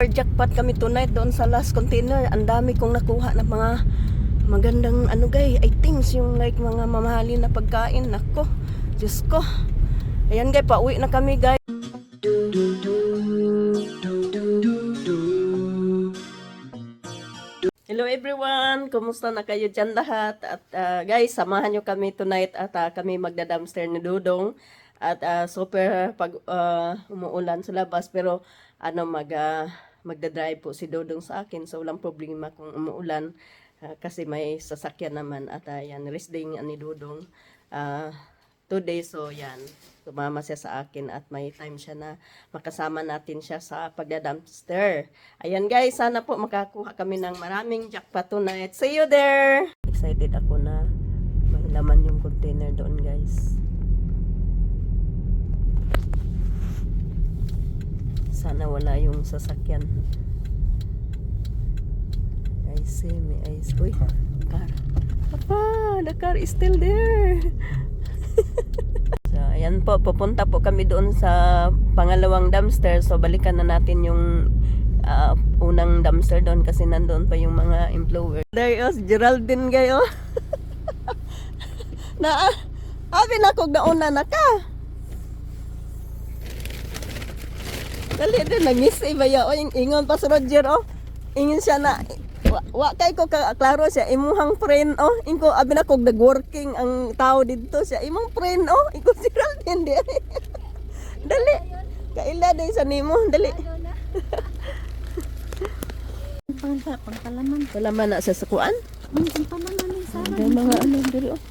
Jackpot kami tonight doon sa last container. Ang dami kong nakuha na mga magandang ano guys, items yung like mga mamahalin na pagkain. Nako, Diyos ko. Ayan guys, pauwi na kami guys. Hello everyone, kumusta na kayo dyan lahat? At guys, samahan nyo kami tonight at kami magda-dumpster ni Dudong. At super pag umuulan sa labas pero ano magda-drive po si Dudong sa akin, so walang problema kung umuulan kasi may sasakyan naman. At yan, rest day ni Dudong 2 days, so yan, sumama siya sa akin at may time siya na makasama natin siya sa pagda-dumpster. Ayan guys, sana po makakuha kami ng maraming jackpot tonight. See you there! Excited ako na may laman yung container doon guys. Sana wala yung sasakyan. I see, may ice. Uy, car. Papa, the car is still there. So, ayan po, pupunta po kami doon sa pangalawang dumpster. So, balikan na natin yung unang dumpster doon kasi nandoon pa yung mga employer. There is Geraldine gayo. Abi na kog nauna na ka. Dali din, nag-miss ba ya? O, ingon pa si Roger, oh. Ingin siya na, wa kay ko klaro siya, imuhang friend, oh. Inko, abi na kog nag-working ang tao dito siya. Imong friend, oh. Inko si Geraldine, di. Dali. Kaila din sa nimo, dali. Pangkalaman. Palaman na sa sakuan? Pangkalaman ng sarang. May mga ano, dali, oh.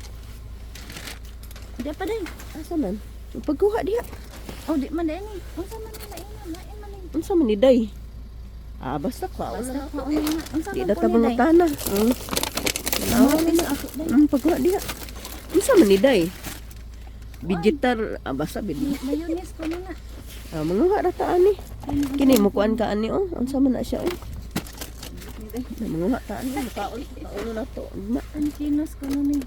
Di pa din. Asa man? Pagkuha diha. Oh, di man din. Unsa man na lain man. Unsa man ni day? Basta ka. Basta ko una. Unsa Di man na po tabang ni day? utana. Ako day. Pagkuha diha. Unsa man ni day? Vegetar, basta Mayonnaise ko na. mga harata ani. Kini mo kuan ka ani, oh. Unsa man na siya, oh. Mga harata ani, makaon na to. Ang kinos ko na ni.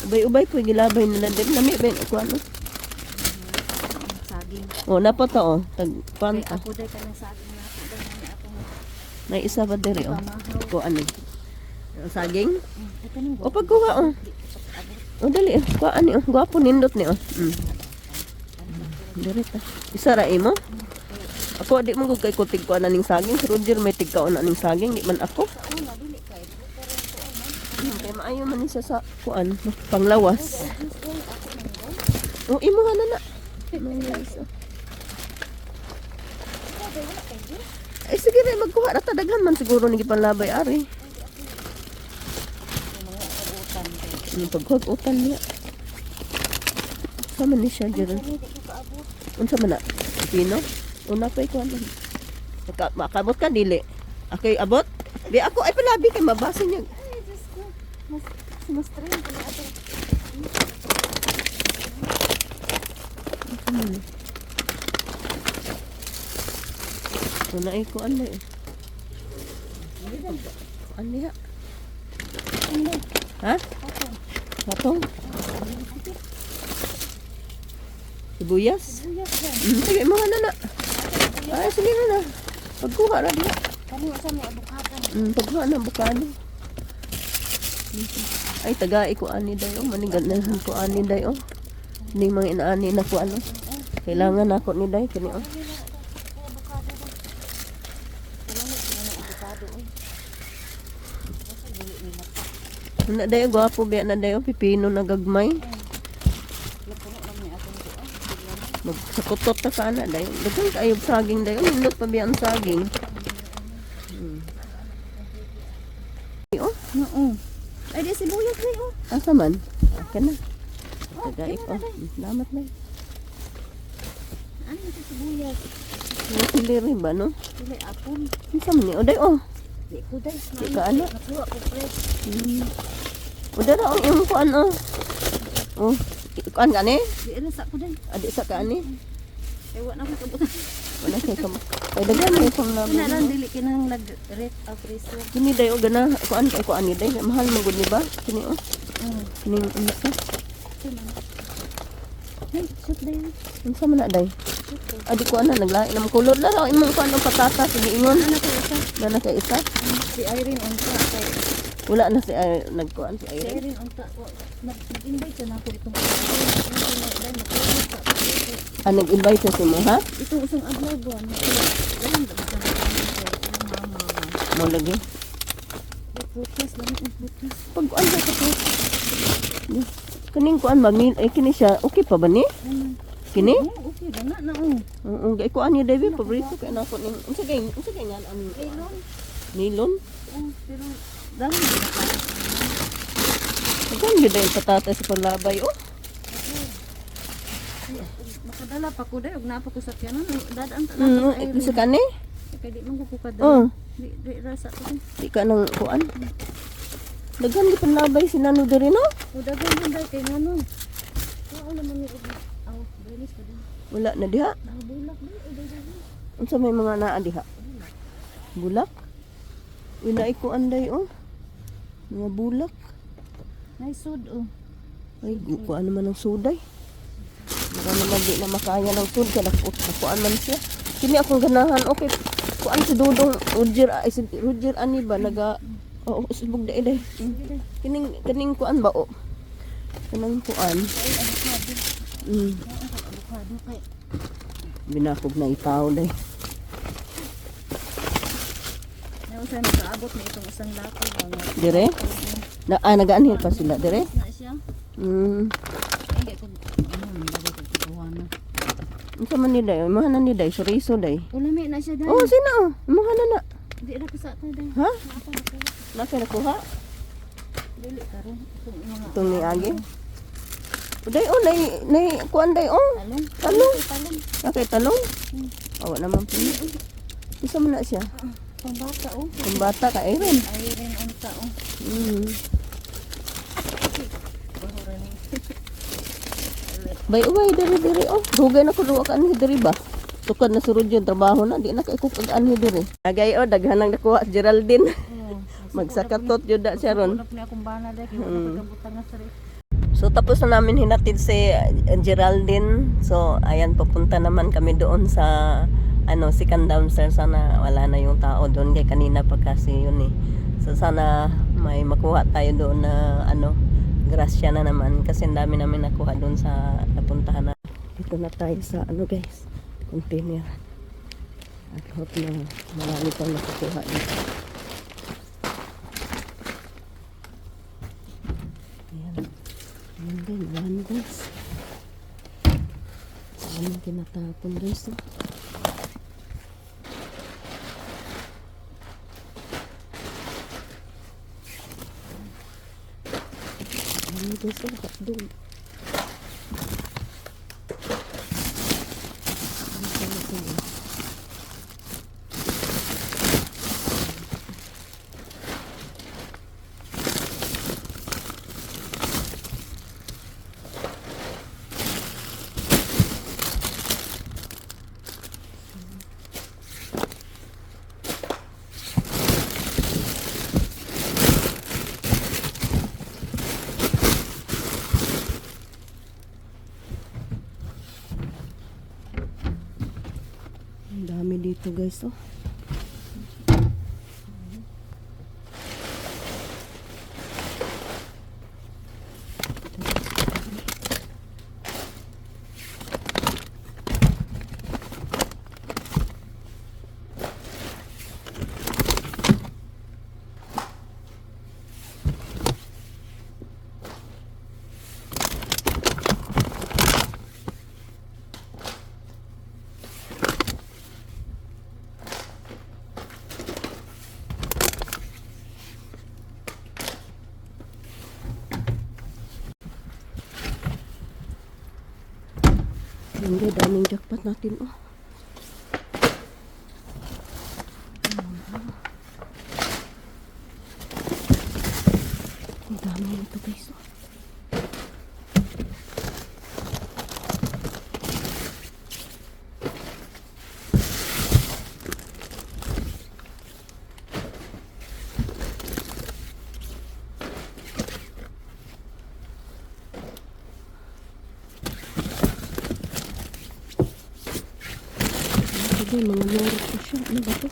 Ubay-ubay po gilabay nila din. Nami ba ko ano? Saging. Oh, napa to, oh. Tag panta. Ako day ka ng saging na ako day na ako. May isa ba diri, oh. Ko ano? Saging? Ito ning O pagkuha, oh. O dali, ko ani, oh. Gwapo nindot ni, oh. Diri ta. Isa ra imo? Ako di mo kay kutig ko ning saging. Si Roger may tigkaon na ning saging, di man ako. Kay maayo man ni siya sa kuan, panglawas. O imo na na. Ay sige na magkuha ra ta, daghan man siguro ni gipanlabay ari. Yung pagkuha-utan niya. Sama ni siya dyan. Unsa man na? Pino? Una pa ikaw ano? Makabot ka, dili. Okay, abot? Di ako, ay palabi kay mabasa niya. mas train ko na ato. Una ko ano eh. Ano ya? Ha? Patong? Sibuyas? Sige, mga na. Ay, sige na. Pagkuha na diya. Kani sa may abukado. Pagkuha na bukado. Ay, taga ko ani dayo. Maniganahan ko ani dayo. Hindi mga inaani na ko ano. Kailangan ako ni dayo. Kani oh. Na dayo, gwapo biya na dayo. Pipino na gagmay. Magsakutot na sana dayo. Dagang kaayog saging dayo. Nindot pa biya ang saging. Oh. Oo. Ay di sibuyas day oh. Asa man? Akin na. Tagaik oh. Salamat na. Ano ito sibuyas? Siliri ba no? Dili apon. Asa man ni? Oday oh. Di ko day. Di ka ano? Nakuha ko fresh. Oday na ang iyong kuan oh. Oh. Kuan ka ni? Di rin sa ko day. Adik sa ka ni? Ewa na ko kabutan. Wala kay kam. Kay daghan may pang Ina laban. lang dili kinang red of freezer. Kini dayo gana kuan kay kuan ni day. Mahal man gud ni ba? Kini oh. Kini ano ka? Ay, shoot din. Unsa man na day? Adi ko ana naglain ng kulod la raw imong kuan patatas sige ingon. Ano ko isa? Dana kay isa. Si Irene unta kay Wala na si nagkuan si si Irene. Irene unta ko nag-invite siya na ako itong Nag-invite siya si mo ha? itong usang adlaw buwan. Ganun ba sa mama. Mo lagi. Protest lang ang protest. Pag kuan sa to. Kaning kuan ba kini siya okay pa ba ni? Ano? Kini? Oh, okay na na oh. Oo, gay ko ani David paborito kay nako ning unsa kay nga ang Elon. nilon. Oh, pero dami na ka. Kagan gyud ay patatas sa panlabay oh. Makadala pa ko dai ug naa pa ko sa tiyanan. Dadaan ta Ito sa kani? kay di man ko kada. Oh, Di rasa ko. di ka nang kuan. Daghan gyud panlabay si Nano diri no? O daghan din dai kay ngano. Oo naman ni aw, bilis ka din. Wala na diha. Nabulak din o daghan. Unsa may mga naa diha? Bulak? Ina ko anday oh. Mga bulak. Nay sud oh. Ay, kuan naman ng suday. Wala naman di na makaya ng sud kaya kuan man siya. Kini akong ganahan okay. Kuan si Dudong Roger ay si Roger ani ba naga oo subog dai dai. Kining kuan ba oh. Kanang kuan. Avocado kay Binakog na itaw dai. nay usa na kaabot na itong isang lako nga. Dire? Nagaanhil pa sila dire? Na siya. Hindi ko ano bagay ko tuwana. Unsa man ni day? Imahan na ni day, suriso day. Ulami na siya dai. Oh, sino oh? Imahan na. Di ra ko sa ta dai. Ha? Apa na ko? Nasa nakuha? Dili karon itong mga Itong ni Agi. Day oh, nay kuan day oh. talong. Talong. Talong. Nakay talong. Awa naman po. Isa man na siya. Pambata oh. Ang bata ka Irene. Ayren unta oh. Bahura ni. Iya. Bay uway diri oh. Dugay na ko duwa ka ani diri ba? Tukad na surod yung trabaho na di na kay ko ani diri. Agay oh daghan nang nakuha Geraldine. Oh. Magsakatot jud da siya ron. Unap ni akong bana dai kay wala pagkabutan nga sari. So tapos na namin hinatid si Geraldine. So ayan papunta naman kami doon sa second downstairs. Sana wala na yung tao doon kay kanina pa kasi yun eh. So sana may makuha tayo doon na grasya na naman kasi ang dami namin nakuha doon sa napuntahan na. Dito na tayo sa guys, container. At hope na marami pang nakukuha dito. Ayan. Ayan din, marami guys. Maraming kinatapon guys. Marami guys, nakakadong. Ang dami dito guys oh. Hindi, daming jackpot natin oh. Ang dami nito guys oh. guys, mga loro po siya. Ano ba to?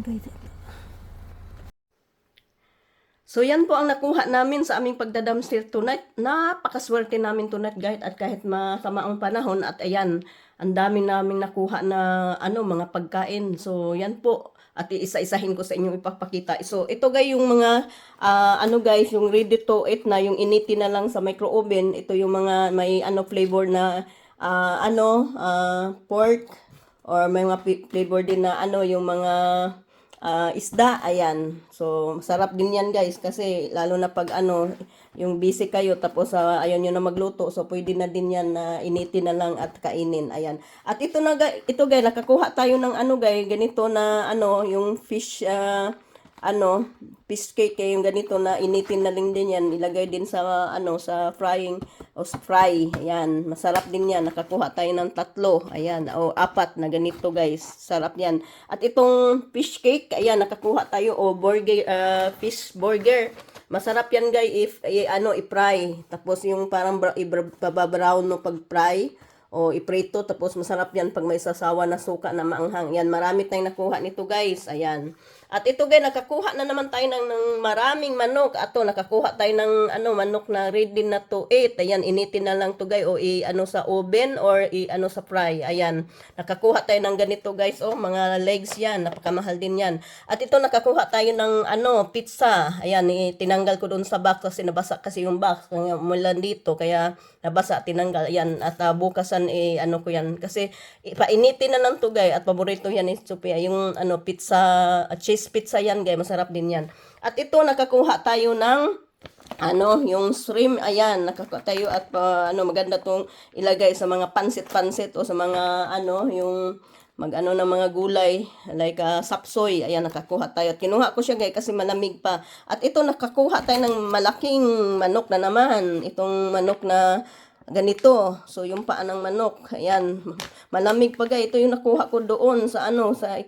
Guys, So yan po ang nakuha namin sa aming pagdadamster tonight. Napakaswerte namin tonight guys, at kahit masama ang panahon, at ayan, ang dami naming nakuha na mga pagkain. So yan po, at iisa-isahin ko sa inyong ipapakita. So ito guys yung mga guys, yung ready to eat na, yung initi na lang sa micro oven. Ito yung mga may flavor na pork, or may mga flavor din na yung mga isda, ayan. So, sarap din yan guys, kasi lalo na pag yung busy kayo, tapos ayaw nyo na magluto, so pwede na din yan na initin na lang at kainin, ayan. At ito guys, nakakuha tayo ng guys, ganito na yung fish, fish cake, yung ganito na initin na lang din yan, ilagay din sa sa frying o fry, ayan, masarap din yan. Nakakuha tayo ng 3, ayan, o 4 na ganito guys, sarap yan. At itong fish cake, ayan, nakakuha tayo o burger, fish burger, masarap yan guys if i-fry, tapos yung parang ibabrown no pag fry o iprito, tapos masarap yan pag may sasawa na suka na maanghang. Yan, marami tayong nakuha nito guys, ayan. At ito guys, nakakuha na naman tayo ng maraming manok. Ato, nakakuha tayo ng manok na ready na to eat. Ayan, initin na lang to guys, o sa oven or sa fry. Ayan, nakakuha tayo ng ganito guys, mga legs yan, napakamahal din yan. At ito, nakakuha tayo ng pizza. Ayan, tinanggal ko doon sa box kasi nabasa kasi yung box mula dito, kaya nabasa, tinanggal. Ayan, at bukasan ko yan kasi painitin na lang to guys, at paborito yan ni Sophia, yung pizza, cheese pizza yan guys, masarap din yan. At ito, nakakuha tayo ng yung shrimp, ayan, nakakuha tayo, at maganda tong ilagay sa mga pansit-pansit o sa mga yung ng mga gulay like sapsoy. Ayan, nakakuha tayo, at kinuha ko siya guys kasi malamig pa. At ito, nakakuha tayo ng malaking manok na naman, itong manok na ganito. So yung paa ng manok, ayan, malamig pa guys. Ito yung nakuha ko doon sa sa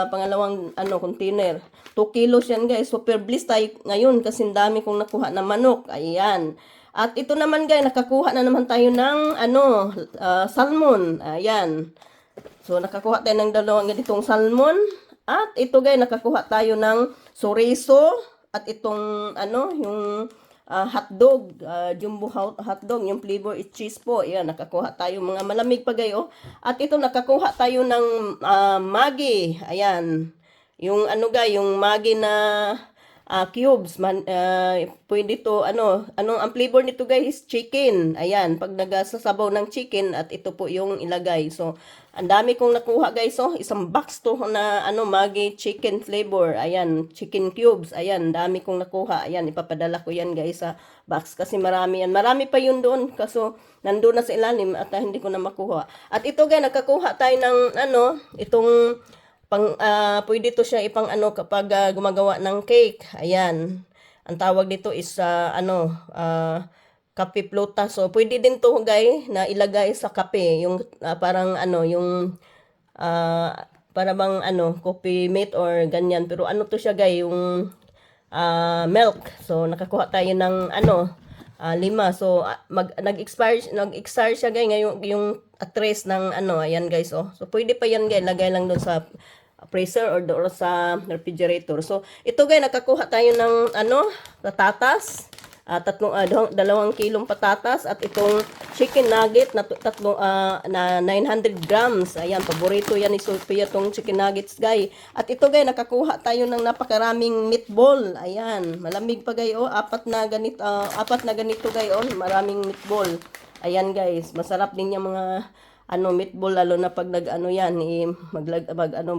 pangalawang container. 2 kilos yan guys. Super bliss tayo ngayon kasi dami kong nakuha na manok, ayan. At ito naman guys, nakakuha na naman tayo ng salmon, ayan. So nakakuha tayo ng 2 ganitong salmon. At ito guys, nakakuha tayo ng chorizo, at itong yung hotdog, jumbo hotdog, yung flavor is cheese po. Ayan, nakakuha tayo, mga malamig pa gayo. At ito, nakakuha tayo ng Maggi. Ayan, yung yung Maggi na cubes. Pwede to, ang flavor nito guys, chicken. Ayan, pag nagasasabaw ng chicken, at ito po yung ilagay. So, ang dami kong nakuha guys, isang box to na Maggi chicken flavor. Ayan, chicken cubes. Ayan, dami kong nakuha. Ayan, ipapadala ko yan guys sa box kasi marami yan. Marami pa yun doon, kaso nandoon na sa ilalim at hindi ko na makuha. At ito guys, nakakuha tayo ng itong pwede to siya ipang kapag gumagawa ng cake. Ayan, ang tawag dito is kape plota. So pwede din to guys na ilagay sa kape, yung parang yung para bang coffee mate or ganyan, pero to siya guys, yung milk. So nakakuha tayo ng 5. So nag-expire siya guys ngayon, yung address ng ayan guys. So pwede pa yan guys, lagay lang doon sa freezer or doon sa refrigerator. So ito guys, nakakuha tayo ng patatas. 2 kilong patatas at itong chicken nugget na na 900 grams. Ayan, paborito yan ni Sophia tong chicken nuggets, guys. At ito, guys, nakakuha tayo ng napakaraming meatball. Ayan, malamig pa, guys. Apat na ganito, guys. Maraming meatball. Ayan, guys, masarap din yung mga meatball, lalo na pag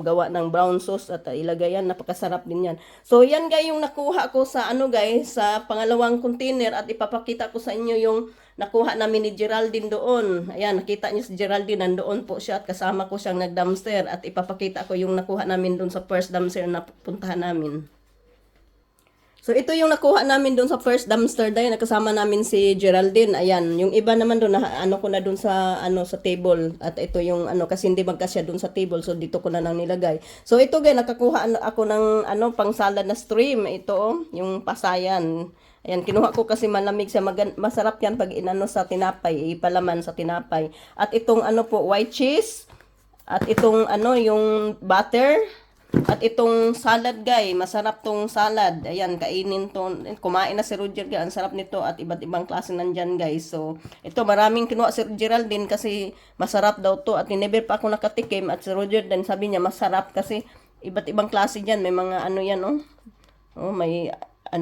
gawa ng brown sauce at ilagay yan, napakasarap din yan. So yan, guys, yung nakuha ko sa guys, sa pangalawang container, at ipapakita ko sa inyo yung nakuha namin ni Geraldine doon. Ayan, nakita niyo si Geraldine, nandoon po siya at kasama ko siyang nag-dumpster, at ipapakita ko yung nakuha namin doon sa first dumpster na puntahan namin. So, ito yung nakuha namin doon sa first dumpster dahil nakasama namin si Geraldine. Ayan, yung iba naman doon, ko na doon sa, sa table. At ito yung, kasi hindi magkasya doon sa table. So, dito ko na lang nilagay. So, ito guys, nakakuha ako ng, pang salad na stream. Ito, yung pasayan. Ayan, kinuha ko kasi malamig siya. Masarap yan pag sa tinapay. Ipalaman sa tinapay. At itong, white cheese. At itong, yung butter. At itong salad, guys, masarap tong salad. Ayan, kainin to. Kumain na si Roger, guys. Ang sarap nito at iba't ibang klase nandyan, guys. So, ito maraming kinuha si Geraldine kasi masarap daw to. At never pa ako nakatikim. At si Roger din sabi niya masarap kasi iba't ibang klase dyan. May mga yan, may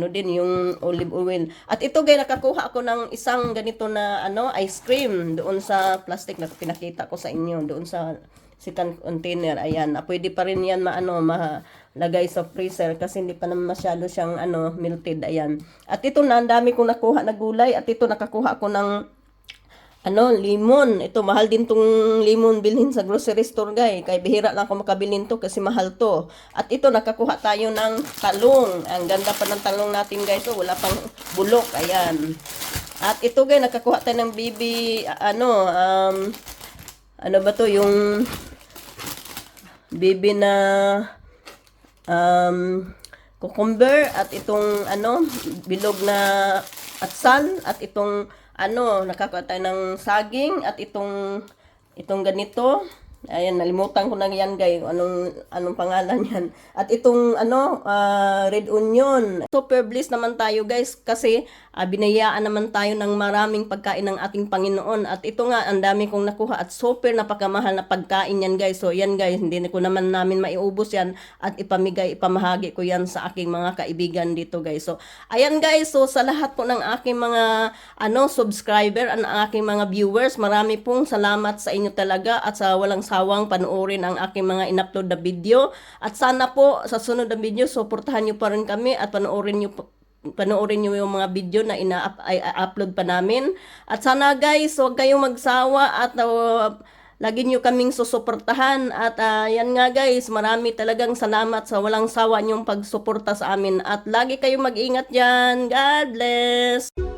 din yung olive oil. At ito, guys, nakakuha ako ng isang ganito na ice cream doon sa plastic na pinakita ko sa inyo. Doon sa second container. Ayan, pwede pa rin yan malagay sa freezer kasi hindi pa naman masyado siyang melted. Ayan. At ito na, ang dami kong nakuha na gulay. At ito, nakakuha ako ng limon. Ito, mahal din tong limon bilhin sa grocery store, guys. Kaya bihira lang ako makabilin to kasi mahal to. At ito, nakakuha tayo ng talong. Ang ganda pa ng talong natin, guys. So, wala pang bulok. Ayan. At ito, guys, nakakuha tayo ng baby, ba to, yung baby na cucumber, at itong bilog na atsan, at itong nakakuha tayo ng saging, at itong ganito. Ayan, nalimutan ko na yan, guys. Anong pangalan yan. At itong, red onion. Super blessed naman tayo, guys, kasi binayaan naman tayo ng maraming pagkain ng ating Panginoon. At ito nga, ang dami kong nakuha at super napakamahal na pagkain yan, guys. So, yan, guys, hindi ko naman namin maiubos yan at ipamahagi ko yan sa aking mga kaibigan dito, guys. So, ayan, guys. So, sa lahat po ng aking mga, subscriber, ang aking mga viewers, marami pong salamat sa inyo talaga at sa walang sawang panoorin ang aking mga in-upload na video. At sana po sa sunod na video, suportahan nyo pa rin kami at panoorin nyo yung mga video na upload pa namin. At sana, guys, huwag kayong magsawa at lagi nyo kaming susuportahan. At yan nga, guys, marami talagang salamat sa walang sawa nyong pagsuporta sa amin. At lagi kayong mag-ingat dyan. God bless!